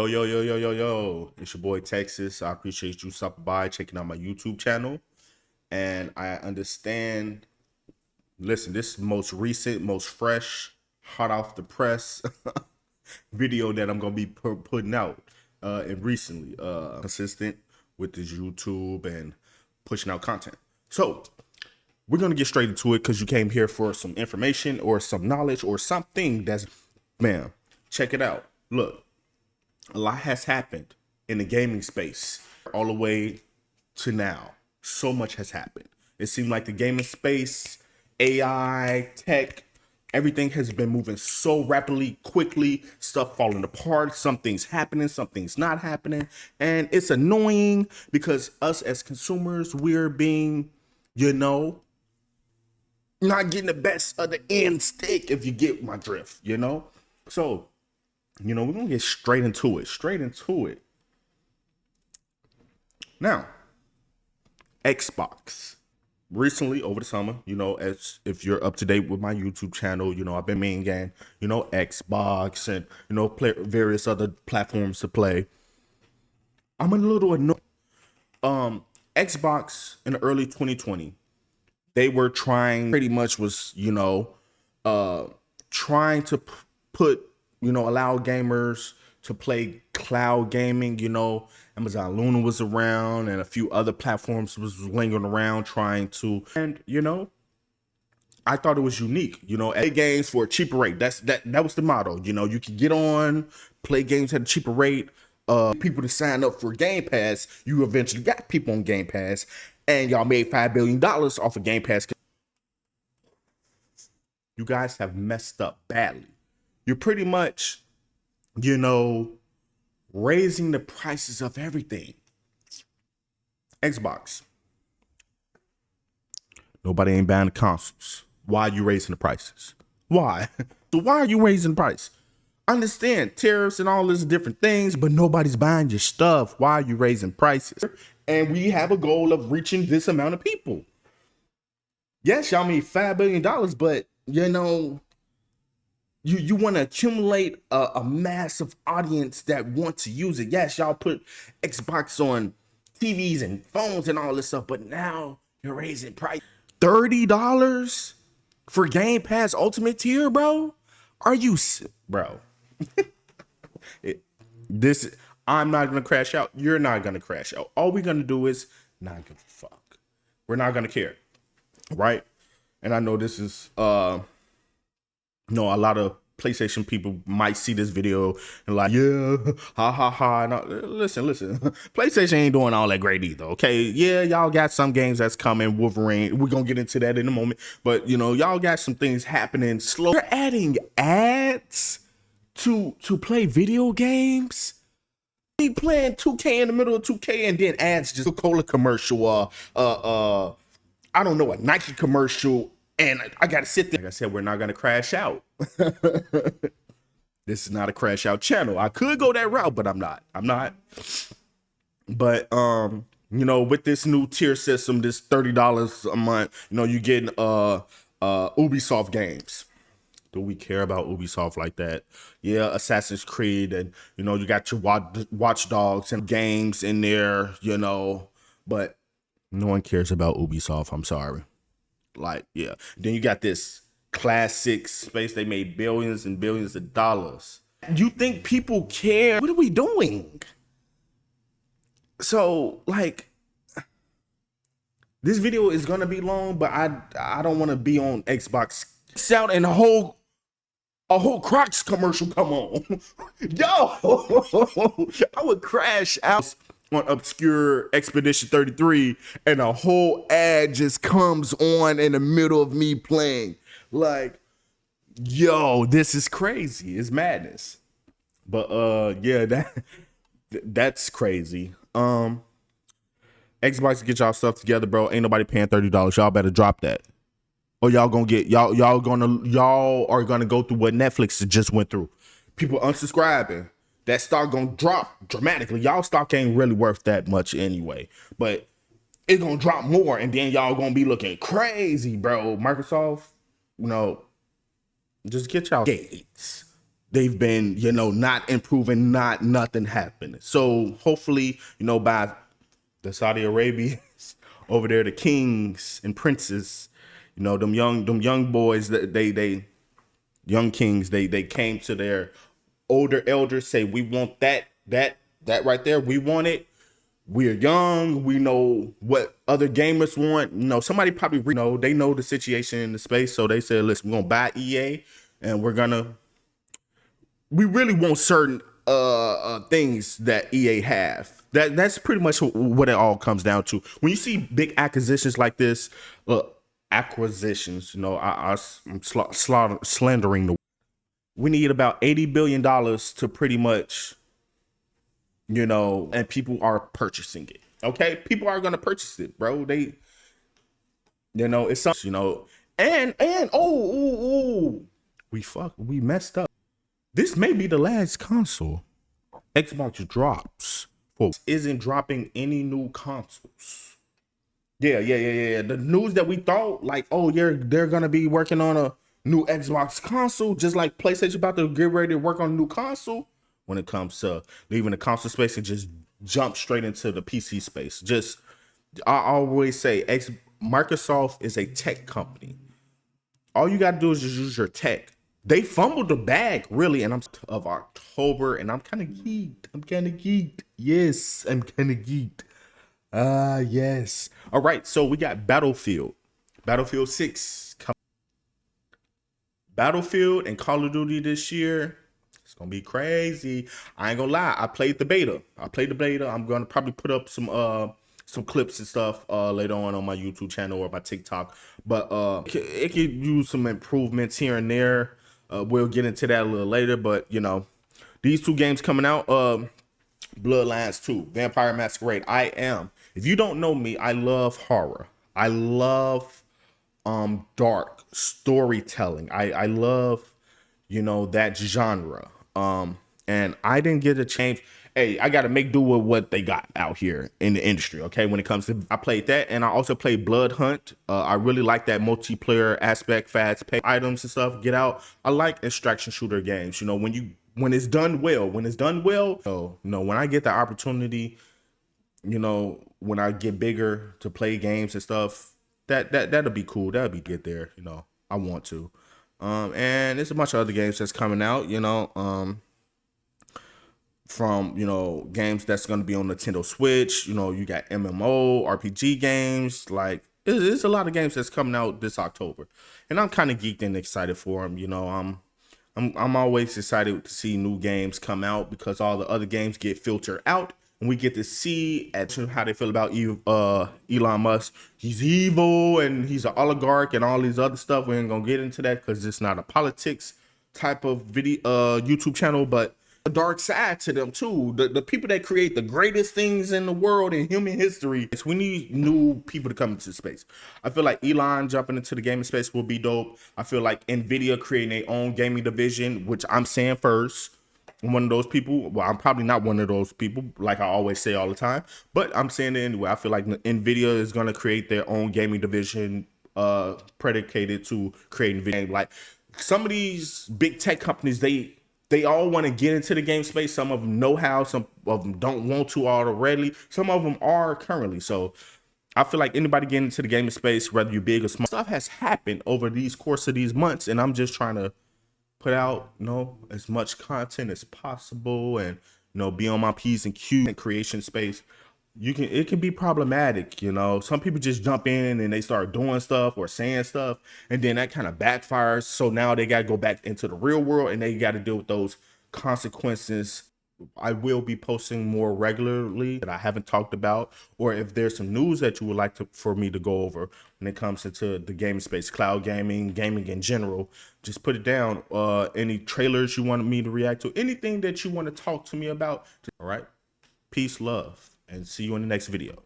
Yo. It's your boy Texas. I appreciate you stopping by, checking out my YouTube channel. And I understand, listen, this is the most recent, most fresh, hot off the press video that I'm going to be putting out and recently. Consistent with this YouTube and pushing out content. So we're going to get straight into it because you came here for some information or some knowledge or something that's, man, check it out. Look. A lot has happened in the gaming space all the way to now. So much has happened. It seemed like the gaming space, AI, tech, everything has been moving so rapidly, quickly, stuff falling apart. Something's happening, something's not happening. And it's annoying because us as consumers, we're being, not getting the best of the end stick, if you get my drift, So, we're going to get straight into it. Now, Xbox. Recently, over the summer, as if you're up to date with my YouTube channel, I've been main game, Xbox and, play various other platforms to play. I'm a little annoyed. Xbox in the early 2020, they were trying, pretty much was, trying to put, allow gamers to play cloud gaming. Amazon Luna was around and a few other platforms was lingering around trying to, and I thought it was unique, play games for a cheaper rate. That was the motto. You could get on, play games at a cheaper rate. People to sign up for Game Pass. You eventually got people on Game Pass, and y'all made $5 billion off of Game Pass. You guys have messed up badly. You're pretty much, raising the prices of everything. Xbox. Nobody ain't buying the consoles. Why are you raising the prices? Why? So why are you raising the price? Understand tariffs and all these different things, but nobody's buying your stuff. Why are you raising prices? And we have a goal of reaching this amount of people. Yes, y'all made $5 billion, but you want to accumulate a massive audience that want to use it. Yes, y'all put Xbox on TVs and phones and all this stuff, but now you're raising price. $30 for Game Pass Ultimate Tier, bro? Are you, bro? I'm not gonna crash out. You're not gonna crash out. All we're gonna do is not give a fuck. We're not gonna care, right? And I know this is a lot of PlayStation people might see this video and like, yeah, ha. No, listen. PlayStation ain't doing all that great either, okay? Yeah, y'all got some games that's coming, Wolverine. We're gonna get into that in a moment. But, y'all got some things happening slow. You're adding ads to play video games? Be playing 2K in the middle of 2K and then ads, just a Coca-Cola commercial, I don't know, a Nike commercial. And I got to sit there. Like I said, we're not going to crash out. This is not a crash out channel. I could go that route, but I'm not. But, with this new tier system, this $30 a month, you getting Ubisoft games. Do we care about Ubisoft like that? Yeah, Assassin's Creed, and, you got your Watch Dogs and games in there, but no one cares about Ubisoft. I'm sorry. Like, yeah. Then you got this classic space. They made billions and billions of dollars. You think people care? What are we doing? So, like, this video is gonna be long, but I don't want to be on Xbox. Out and a whole Crocs commercial come on. Yo, I would crash out on obscure Expedition 33 and a whole ad just comes on in the middle of me playing. Like, yo, this is crazy. It's madness. But yeah, that's crazy. Xbox, get y'all stuff together, bro. Ain't nobody paying $30. Y'all better drop that. Or y'all gonna get y'all are gonna go through what Netflix just went through. People unsubscribing. That stock gonna drop dramatically. Y'all stock ain't really worth that much anyway, but it's gonna drop more, and then y'all gonna be looking crazy, bro. Microsoft, just get y'all gates. they've been, you know, not improving, nothing happening. So hopefully, you know, by the Saudi Arabians over there, the kings and princes, you know, them young boys, that they young kings, they came to their older elders, say, we want that right there. We want it. We're young. We know what other gamers want. You know, somebody probably they know the situation in the space. So they said, listen, we're gonna buy EA and we really want certain things that EA have. That's pretty much what it all comes down to. When you see big acquisitions like this, acquisitions, you know, I'm slandering the. We need about $80 billion to pretty much, you know, and people are purchasing it. Okay, people are gonna purchase it, bro. They, you know, it's something, you know, and we messed up. This may be the last console Xbox drops. Folks, isn't dropping any new consoles. Yeah. The news that we thought, like, oh, they're gonna be working on a new Xbox console, just like PlayStation about to get ready to work on a new console. When it comes to leaving the console space and just jump straight into the PC space. Just, I always say, Microsoft is a tech company. All you gotta do is just use your tech. They fumbled the bag, really, and I'm of October, and I'm kind of geeked. Yes, I'm kind of geeked. Yes. All right, so we got Battlefield 6. Battlefield and Call of Duty this year. It's gonna be crazy. I ain't gonna lie. I played the beta. I'm gonna probably put up some clips and stuff later on my YouTube channel or my TikTok. But it could use some improvements here and there. We'll get into that a little later. But you know, these two games coming out. Bloodlines 2, Vampire Masquerade. If you don't know me, I love horror. I love dark storytelling. I love, you know, that genre. And I didn't get a change. Hey, I gotta make do with what they got out here in the industry. Okay, when it comes to, I played that, and I also played Blood Hunt. I really like that multiplayer aspect, fast pay items and stuff. Get out. I like extraction shooter games. You know, when it's done well. So, you know, when I get the opportunity, you know, when I get bigger to play games and stuff, that'll be cool. That'll be good there. You know, I want to. And there's a bunch of other games that's coming out, you know, from, you know, games that's going to be on Nintendo Switch. You know, you got MMO, RPG games. Like, there's a lot of games that's coming out this October. And I'm kind of geeked and excited for them. You know, I'm always excited to see new games come out because all the other games get filtered out. And we get to see how they feel about Elon Musk. He's evil and he's an oligarch and all these other stuff. We ain't gonna get into that because it's not a politics type of video YouTube channel, but a dark side to them too. The people that create the greatest things in the world in human history. We need new people to come into space. I feel like Elon jumping into the gaming space will be dope. I feel like Nvidia creating their own gaming division, which I'm saying first. I'm one of those people. Well, I'm probably not one of those people, like I always say all the time, but I'm saying it anyway. I feel like Nvidia is going to create their own gaming division predicated to creating video. Like some of these big tech companies, they all want to get into the game space. Some of them know how, some of them don't want to already. Some of them are currently. So I feel like anybody getting into the gaming space, whether you're big or small, stuff has happened over these course of these months, and I'm just trying to put out, you know, as much content as possible, and you know, be on my P's and Q's in creation space. It can be problematic, you know. Some people just jump in and they start doing stuff or saying stuff, and then that kind of backfires. So now they got to go back into the real world and they got to deal with those consequences. I will be posting more regularly that I haven't talked about, or if there's some news that you would like for me to go over when it comes into the gaming space, cloud gaming in general, just put it down. Any trailers you want me to react to, anything that you want to talk to me about. All right. Peace, love, and see you in the next video.